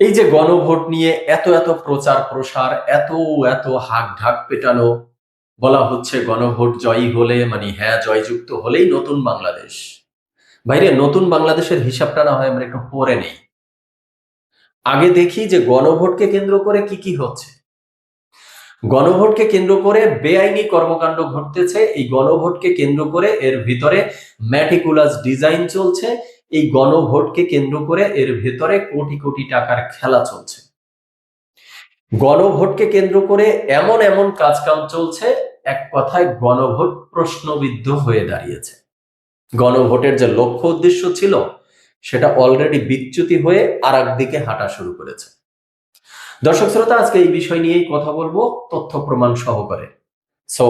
এই যে গণভোট নিয়ে এত এত প্রচার প্রসার, এত এত হাক ঢাক পেটানো, বলা হচ্ছে গণভোট জয়ী হলে মানে হ্যাঁ জয়যুক্ত হলেই নতুন বাংলাদেশ। বাইরে নতুন বাংলাদেশের হিসাবটা না হয় আমরা একটু পরে নেই। আগে দেখি যে গণভোটকে কেন্দ্র করে কি কি হচ্ছে। গণভোটকে কেন্দ্র করে বেআইনি কর্মকাণ্ড ঘটতেছে। এই গণভোটকে কেন্দ্র করে এর ভিতরে ম্যাটিকুলাস ডিজাইন চলছে। এই গণভোটকে কেন্দ্র করে এর ভিতরে কোটি কোটি টাকার খেলা চলছে। গণভোটকে কেন্দ্র করে এমন এমন কাজকাম চলছে, এক কথায় গণভোট প্রশ্নবিদ্ধ হয়ে দাঁড়িয়েছে। গণভোটের যে লক্ষ্য উদ্দেশ্য ছিল সেটা অলরেডি বিচ্যুতি হয়ে আর একদিকে হাঁটা শুরু করেছে। দর্শক শ্রোতা, আজকে এই বিষয় নিয়েই কথা বলবো তথ্য প্রমাণ সহকারে। সো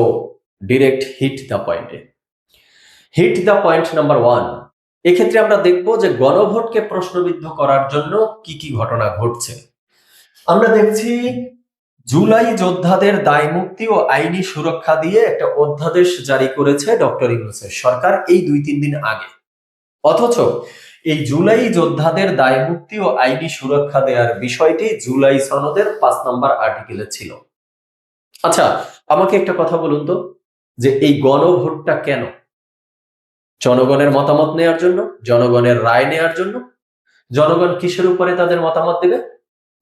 ডিরেক্ট হিট দ্য পয়েন্টে। Hit the point number 1। এক্ষেত্রে আমরা দেখব যে গণভোটকে প্রশ্নবিদ্ধ করার জন্য কি কি ঘটনা ঘটছে। আমরা দেখছি জুলাই যোদ্ধাদের দায় মুক্তি ও আইনি সুরক্ষা দিয়ে একটা অধ্যাদেশ জারি করেছে ডক্টর ইউনূসের সরকার এই 2-3 দিন আগে। অথচ এই জুলাই যোদ্ধাদের দায় মুক্তি ও আইনি সুরক্ষা দেওয়ার বিষয়টি জুলাই সনদের 5 নম্বর আর্টিকেলে ছিল। আচ্ছা, আমাকে একটা কথা বলুন তো, যে এই গণভোটটা কেন? জনগণের মতামত নেওয়ার জন্য, জনগণের রায় নেওয়ার জন্য। জনগণ কিসের উপরে তাদের মতামত দেবে?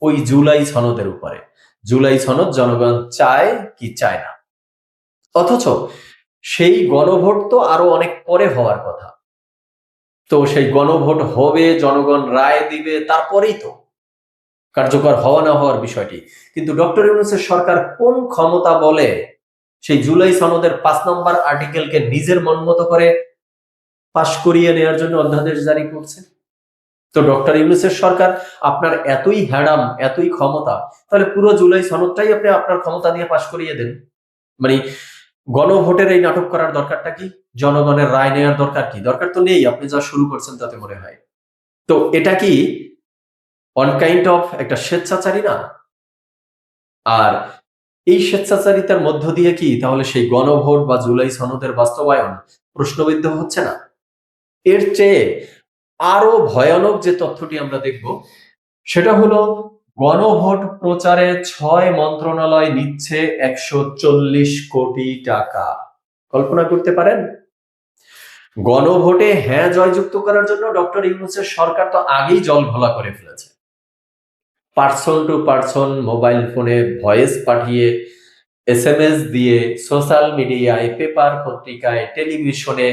ওই জুলাই সনদের উপরে। জুলাই সনদ জনগণ চায় কি চায় না। অথচ সেই গণভোট তো আরো অনেক পরে হওয়ার কথা। তো সেই গণভোট হবে, জনগণ রায় দিবে, তারপরেই তো কার্যকর হওয়া না হওয়ার বিষয়টি। কিন্তু ডক্টর ইউনূসের সরকার কোন ক্ষমতা বলে সেই জুলাই সনদের 5 নম্বর আর্টিকেলকে নিজের মন মতো করে পাশ করিয়ে নেওয়ার জন্য অধ্যাদেশ জারি করছে? তো ডক্টর ইউনূসের সরকার, আপনার এতই হ্যাডাম, এতই ক্ষমতা, তাহলে পুরো জুলাই সনদটাই আপনি আপনার ক্ষমতা দিয়ে পাশ করিয়ে দেন। মানে গণভোটের এই নাটক করার দরকারটা কি? জনগণের রায় নেওয়ার দরকার কি? দরকার তো নেই, আপনি যা শুরু করছেন তাতে মনে হয়। তো এটা কি অন কাইন্ড অফ একটা স্বেচ্ছাচারী না? আর এই স্বেচ্ছাচারিতার মধ্য দিয়ে কি তাহলে সেই গণভোট বা জুলাই সনদের বাস্তবায়ন প্রশ্নবিদ্ধ হচ্ছে না? এর চেয়ে আরো ভয়ানক যে তথ্যটি আমরা দেখব সেটা হলো, গণভোট প্রচারে 6 মন্ত্রণালয় নিচ্ছে 140 কোটি টাকা। কল্পনা করতে পারেন? গণভোটে হ্যাঁ জয়যুক্ত করার জন্য ডক্টর ইউনূসের সরকার তো আগেই জল ঘোলা করে ফেলেছে। পার্সন টু পার্সন মোবাইল ফোনে ভয়েস পাঠিয়ে, এসএমএস দিয়ে, সোশ্যাল মিডিয়ায়, পেপার পত্রিকায়, টেলিভিশনে,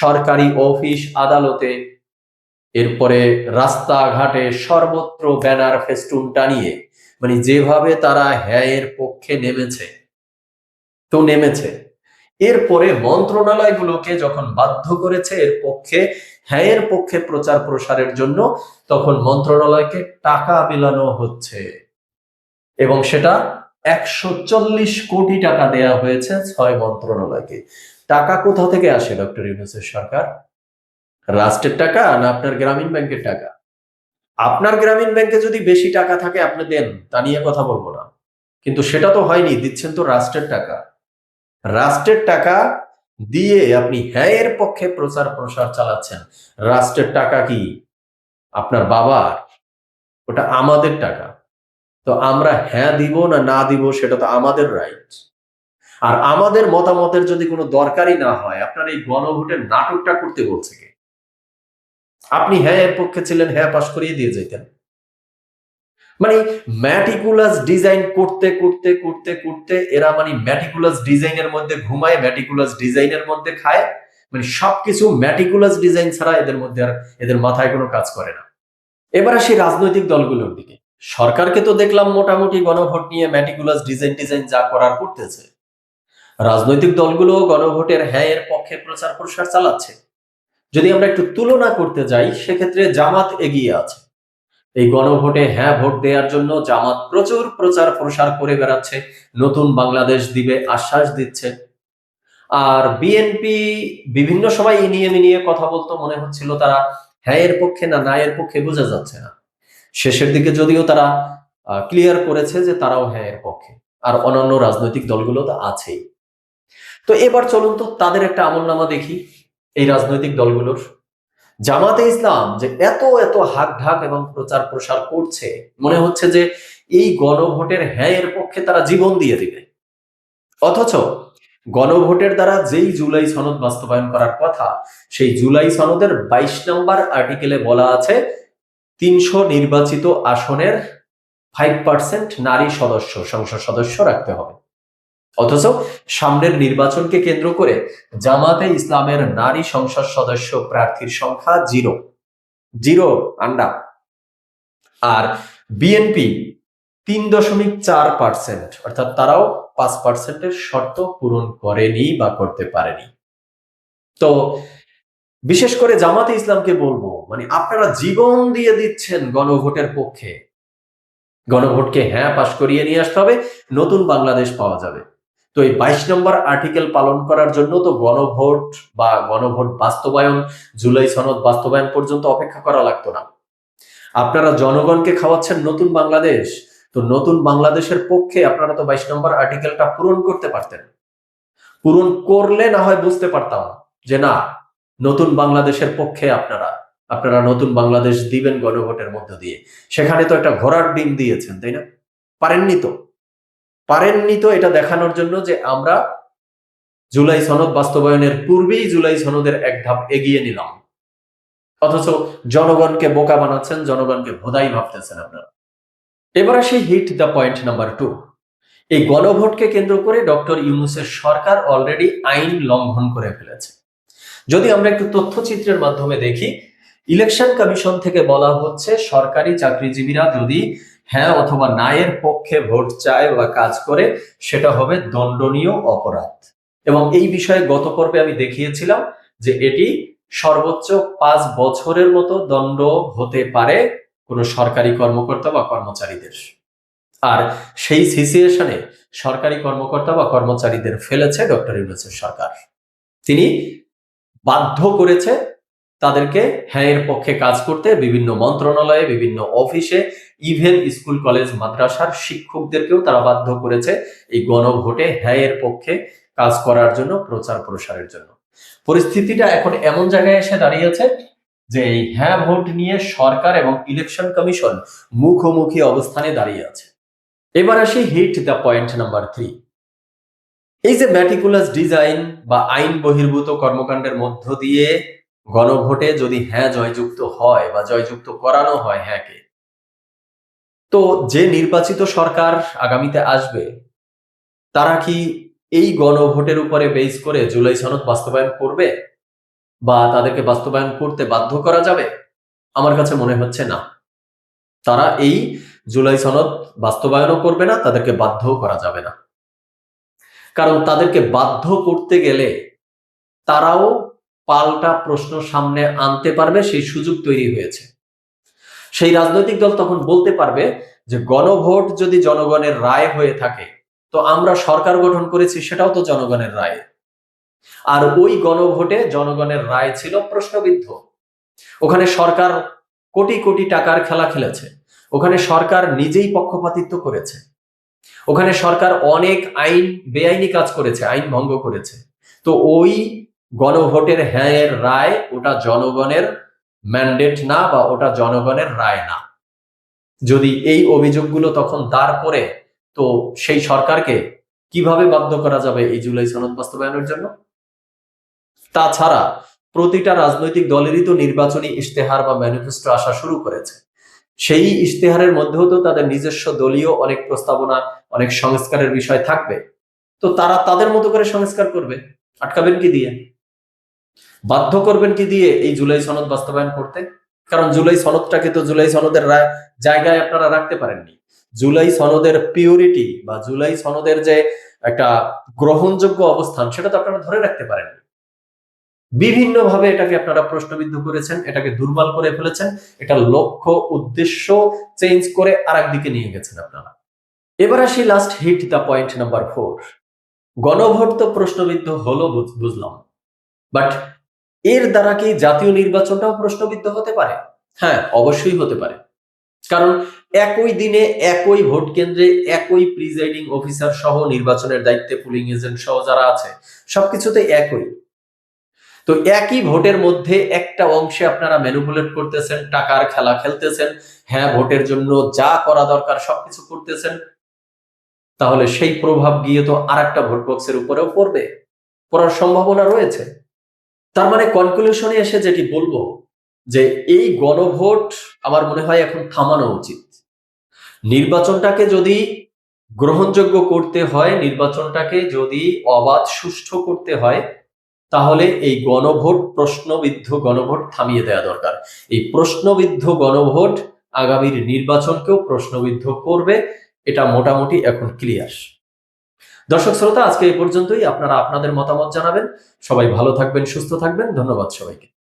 সরকারি অফিস আদালতে, এরপরে রাস্তাঘাটে সর্বত্র ব্যানার ফেস্টুন টানিয়ে, মানে যেভাবে তারা হ্যাঁ এর পক্ষে নেমেছে। এরপরে মন্ত্রণালয়গুলোকে যখন বাধ্য করেছে এর পক্ষে, হ্যাঁ এর পক্ষে প্রচার প্রসারের জন্য, তখন মন্ত্রণালয়কে টাকা বিলানো হচ্ছে এবং সেটা 140 কোটি টাকা দেয়া হয়েছে 6 মন্ত্রণালয়কে। টাকা কোথা থেকে আসে ডক্টর ইউনূসের সরকার? রাষ্ট্রের টাকা না আপনার গ্রামীণ ব্যাংকের টাকা? আপনার গ্রামীণ ব্যাংকে যদি বেশি টাকা থাকে আপনি দেন, তা নিয়ে কথা বলবো না, কিন্তু সেটা তো হয়নি। দিচ্ছেন তো রাষ্ট্রের টাকা। রাষ্ট্রের টাকা দিয়ে আপনি হ্যাঁ এর পক্ষে প্রচার প্রসার চালাচ্ছেন। রাষ্ট্রের টাকা কি আপনার বাবার? ওটা আমাদের টাকা। তো আমরা হ্যাঁ দিব না না দিব সেটা তো আমাদের রাইট। আর আমাদের মতামতের যদি কোনো দরকারই না হয়, আপনার এই গণভোটের নাটকটা করতে বলছে কে? আপনি হ্যাঁ এর পক্ষে ছিলেন, হ্যাঁ পাশ করিয়ে দিয়ে যেতেন। মানে ম্যাটিকুলাস ডিজাইন করতে করতে করতে করতে এরা মানে ম্যাটিকুলাস ডিজাইনের মধ্যে ঘুমায়, ম্যাটিকুলাস ডিজাইনের মধ্যে খায়। মানে সবকিছু ম্যাটিকুলাস ডিজাইন ছাড়া এদের মধ্যে আর এদের মাথায় কোনো কাজ করে না। এবার আসি রাজনৈতিক দলগুলোর দিকে। সরকারকে তো দেখলাম মোটামুটি গণভোট নিয়ে ম্যাটিকুলাস ডিজাইন ডিজাইন যা করার করতেছে। রাজনৈতিক দলগুলো গণভোটের হ্যাঁ এর পক্ষে প্রচার প্রসার চালাচ্ছে। যদি আমরা একটু তুলনা করতে যাই, সেক্ষেত্রে জামাত এগিয়ে আছে। এই গণভোটে হ্যাঁ ভোট দেওয়ার জন্য জামাত প্রচুর প্রচার প্রসার করে বেড়াচ্ছে, নতুন বাংলাদেশ দিবে আশ্বাস দিচ্ছে। আর বিএনপি বিভিন্ন সময় ইনিয়ে মিনিয়ে কথা বলতো, মনে হচ্ছিল তারা হ্যাঁ এর পক্ষে না না এর পক্ষে, বোঝা যাচ্ছে না। শেষের দিকে যদিও তারা ক্লিয়ার করেছে যে তারাও হ্যাঁ এর পক্ষে। আর অন্যান্য রাজনৈতিক দলগুলো তো আছেই। তো এবার চলুন তো তাদের একটা আমলনামা দেখি, এই রাজনৈতিক দলগুলোর। জামাতে ইসলাম যে এত এত হাক ঢাক এবং প্রচার প্রসার করছে, মনে হচ্ছে যে এই গণভোটের হ্যাঁ এর পক্ষে তারা জীবন দিয়ে দিবে। অথচ গণভোটের দ্বারা যেই জুলাই সনদ বাস্তবায়ন করার কথা, সেই জুলাই সনদের 22 নম্বর আর্টিকেলে বলা আছে 300 নির্বাচিত আসনের 5% নারী সদস্য, সংসদ সদস্য রাখতে হবে। অথচ সামনের নির্বাচনকে কেন্দ্র করে জামাতে ইসলামের নারী সংসদ সদস্য প্রার্থীর সংখ্যা 0 আন্ডা। আর বিএনপি 3.4%, অর্থাৎ তারাও 5%-এর শর্ত পূরণ করেনি বা করতে পারেনি। তো বিশেষ করে জামাতে ইসলামকে বলবো, মানে আপনারা জীবন দিয়ে দিচ্ছেন গণভোটের পক্ষে। গণভোটকে হ্যাঁ পাশ করিয়ে নিয়ে আসতে হবে, নতুন বাংলাদেশ পাওয়া যাবে। তো এই 22 নম্বর আর্টিকেল পালন করার জন্য তো গণভোট বা গণভোট বাস্তবায়ন, জুলাই সনদ বাস্তবায়ন পর্যন্ত অপেক্ষা করা লাগতো না। আপনারা জনগণকে খাওয়াচ্ছেন নতুন বাংলাদেশ, তো নতুন বাংলাদেশের পক্ষে আপনারা তো 22 নম্বর আর্টিকেলটা পূরণ করতে পারতেন। পূরণ করলে না হয় বুঝতে পারতাম যে না, নতুন বাংলাদেশের পক্ষে আপনারা নতুন বাংলাদেশ দিবেন গণভোটের মধ্য দিয়ে। সেখানে তো একটা ঘোড়ার ডিম দিয়েছেন, তাই না? পারেননি তো এটা দেখানোর জন্য যে আমরা জুলাই সনদ বাস্তবায়নের পূর্বেই জুলাই সনদের এক ধাপ এগিয়ে নিলাম। অথচ জনগণকে বোকা বানাচ্ছেন, জনগণকে ভোদাই ভাবতেছেন আপনারা। এবার আসি হিট দ্য পয়েন্ট নাম্বার 2। এই গণভোটকে কেন্দ্র করে ডক্টর ইউনূসের সরকার অলরেডি আইন লঙ্ঘন করে ফেলেছে। যদি আমরা একটু তথ্যচিত্রের মাধ্যমে দেখি, ইলেকশন কমিশন থেকে বলা হচ্ছে সরকারি চাকরিজীবীরা যদি হ্যাঁ অথবা না এর পক্ষে ভোট চায় বা কাজ করে, সেটা হবে দণ্ডনীয় অপরাধ। এবং এই বিষয়ে গত পর্বে আমি দেখিয়েছিলাম যে এটি সর্বোচ্চ 5 বছরের মতো দণ্ড হতে পারে কোনো সরকারি কর্মকর্তা বা কর্মচারীদের। আর সেই সিচুয়েশনে সরকারি কর্মকর্তা বা কর্মচারীদের ফেলেছে ডক্টর ইউনূসের সরকার। তিনি বাধ্য করেছে তাদেরকে হ্যাঁ এর পক্ষে কাজ করতে, বিভিন্ন মন্ত্রণালয়ে, বিভিন্ন অফিসে, ইভেন স্কুল কলেজ মাদ্রাসার শিক্ষকদেরকেও তারা বাধ্য করেছে এই গণভোটে হ্যাঁ এর পক্ষে কাজ করার জন্য, প্রচার প্রসারের জন্য। পরিস্থিতিটা এখন এমন জায়গায় এসে দাঁড়িয়েছে যে এই হ্যাঁ ভোট নিয়ে সরকার এবং ইলেকশন কমিশন মুখোমুখি অবস্থানে দাঁড়িয়ে আছে। এবার আসি হিট দ্য পয়েন্ট নাম্বার 3। এই যে ম্যাটিকুলাস ডিজাইন বা আইন বহির্ভূত কর্মকাণ্ডের মধ্য দিয়ে গণভোটে যদি হ্যাঁ জয়যুক্ত হয় বা জয়যুক্ত করানো হয় হ্যাঁকে, তো যে নির্বাচিত সরকার আগামীতে আসবে তারা কি এই গণভোটের উপরে বেস করে জুলাই সনদ বাস্তবায়ন করবে বা তাদেরকে বাস্তবায়ন করতে বাধ্য করা যাবে? আমার কাছে মনে হচ্ছে না। তারা এই জুলাই সনদ বাস্তবায়নও করবে না, তাদেরকে বাধ্যও করা যাবে না। কারণ তাদেরকে বাধ্য করতে গেলে তারাও পাল্টা প্রশ্ন সামনে আনতে পারবে, সেই সুযোগ তৈরি হয়েছে। সেই রাজনৈতিক দল তখন বলতে পারবে যে গণভোট যদি জনগণের রায় হয়ে থাকে, তো আমরা সরকার গঠন করেছি সেটাও তো জনগণের রায়। আর ওই গণভোটে জনগণের রায় ছিল প্রশ্নবিদ্ধ। ওখানে সরকার কোটি কোটি টাকার খেলা খেলেছে, ওখানে সরকার নিজেই পক্ষপাতিত্ব করেছে, ওখানে সরকার অনেক বেআইনি কাজ করেছে, আইন ভঙ্গ করেছে। তো ওই গণভোটের হ্যাঁ এর রায় ওটা জনগণের ম্যান্ডেট না বা ওটা জনগণের রায় না। যদি এই অভিযোগগুলো তখন দাঁড় করে, তো সেই সরকারকে কিভাবে বাধ্য করা যাবে এই জুলাই সনদ বাস্তবায়নের জন্য? তাছাড়া প্রতিটা রাজনৈতিক দলেরই তো নির্বাচনী ইশতেহার বা ম্যানিফেস্টো আসা শুরু করেছে। সেই ইশতেহারের মধ্যেও তো তাদের নিজস্ব দলীয় অনেক প্রস্তাবনা, অনেক সংস্কারের বিষয় থাকবে। তো তারা তাদের মতো করে সংস্কার করবে। আটকাবেন কি দিয়ে? বাধ্য করবেন কি দিয়ে এই জুলাই সনদ বাস্তবায়ন করতে? কারণ জুলাই সনদটাকে তো জুলাই সনদের জায়গায় আপনারা রাখতে পারেননি। জুলাই সনদের পিউরিটি বা জুলাই সনদের যে একটা গ্রহণযোগ্য অবস্থান, সেটা তো আপনারা ধরে রাখতে পারেননি। বিভিন্নভাবে এটাকে আপনারা প্রশ্নবিদ্ধ করেছেন, এটাকে দুর্বল করে ফেলেছেন, এটা লক্ষ্য উদ্দেশ্য চেঞ্জ করে আরেক দিকে নিয়ে গেছেন আপনারা। এবার আসি last hit the point number 4। গণভোট তো প্রশ্নবিদ্ধ হলো, বুঝলাম, বাট এর দ্বারা কি জাতীয় নির্বাচনটাও প্রশ্নবিদ্ধ হতে পারে? হ্যাঁ, অবশ্যই হতে পারে। কারণ একই দিনে একই ভোট কেন্দ্রে একই প্রিজাইডিং অফিসার সহ নির্বাচনের দায়িত্বে পুলিং এজেন্ট সহ যারা আছে, সবকিছুতে একই। তো একই ভোটের মধ্যে একটা অংশে আপনারা ম্যানিপুলেট করতেছেন, টাকার খেলা খেলতেছেন, হ্যাঁ ভোটের জন্য যা করা দরকার সবকিছু করতেছেন, তাহলে সেই প্রভাব গিয়ে তো আরেকটা ভোট বক্সের উপরেও পড়বে, পড়ার সম্ভাবনা রয়েছে। তার মানে কনক্লুশনে এসে যেটি বলবো যে এই গণভোট আমার মনে হয় এখন থামানো উচিত। নির্বাচনটাকে যদি গ্রহণযোগ্য করতে হয়, নির্বাচনটাকে যদি অবাধ সুষ্ঠু করতে হয়, তাহলে এই গণভোট, প্রশ্নবিদ্ধ গণভোট থামিয়ে দেওয়া দরকার। এই প্রশ্নবিদ্ধ গণভোট আগামীর নির্বাচনকেও প্রশ্নবিদ্ধ করবে, এটা মোটামুটি এখন ক্লিয়ার। দর্শক শ্রোতা, আজকে এই পর্যন্তই। আপনারা আপনাদের মতামত জানাবেন। সবাই ভালো থাকবেন, সুস্থ থাকবেন। ধন্যবাদ সবাইকে।